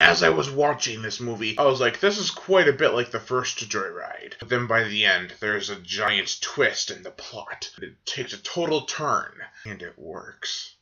As I was watching this movie, I was like, this is quite a bit like the first Joyride. But then by the end, there's a giant twist in the plot. It takes a total turn, and it works.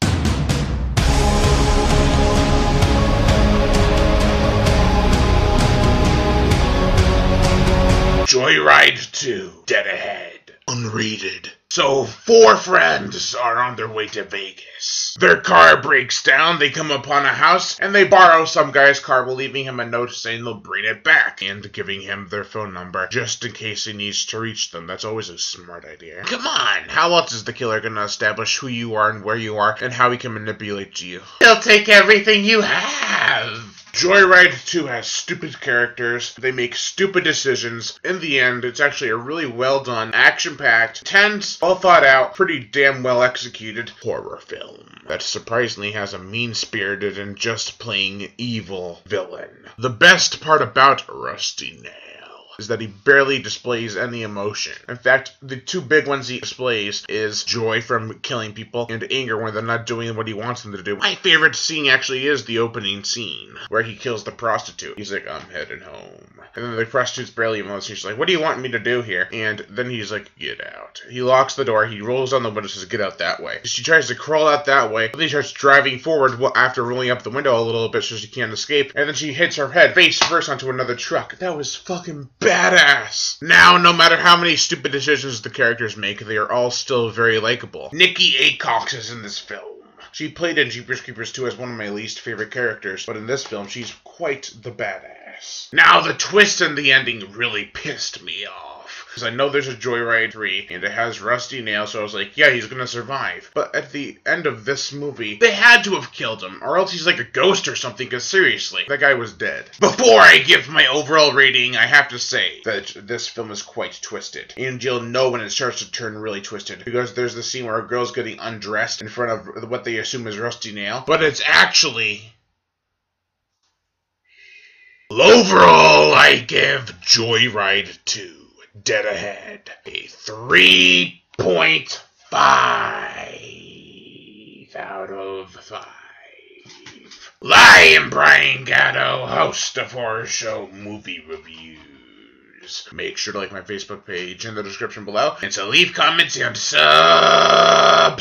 Joyride 2, Dead Ahead. Unrated. So, 4 friends are on their way to Vegas. Their car breaks down, they come upon a house, and they borrow some guy's car while leaving him a note saying they'll bring it back, and giving him their phone number, just in case he needs to reach them. That's always a smart idea. Come on, how else is the killer gonna establish who you are and where you are, and how he can manipulate you? He'll take everything you have! Joyride 2 has stupid characters, they make stupid decisions. In the end, it's actually a really well done, action-packed, tense, well thought out, pretty damn well executed horror film that surprisingly has a mean-spirited and just playing evil villain. The best part about Rusty Nail is that he barely displays any emotion. In fact, the 2 big ones he displays is joy from killing people and anger when they're not doing what he wants them to do. My favorite scene actually is the opening scene where he kills the prostitute. He's like, I'm heading home. And then the prostitute's barely emotional. She's like, what do you want me to do here? And then he's like, get out. He locks the door. He rolls down the window and says, get out that way. She tries to crawl out that way. But then he starts driving forward after rolling up the window a little bit so she can't escape. And then she hits her head face first onto another truck. That was fucking badass. Now, no matter how many stupid decisions the characters make, they are all still very likable. Nikki Acox is in this film. She played in Jeepers Creepers 2 as one of my least favorite characters, but in this film, she's quite the badass. Now, the twist in the ending really pissed me off. Because I know there's a Joyride 3, and it has Rusty Nail, so I was like, yeah, he's gonna survive. But at the end of this movie, they had to have killed him, or else he's like a ghost or something, because seriously, that guy was dead. Before I give my overall rating, I have to say that this film is quite twisted. And you'll know when it starts to turn really twisted, because there's the scene where a girl's getting undressed in front of what they assume is Rusty Nail, but it's actually... Overall, I give Joyride 2 Dead Ahead a 3.5 out of 5. I am Brian Gatto, host of Horror Show Movie Reviews. Make sure to like my Facebook page in the description below, and to leave comments and subscribe.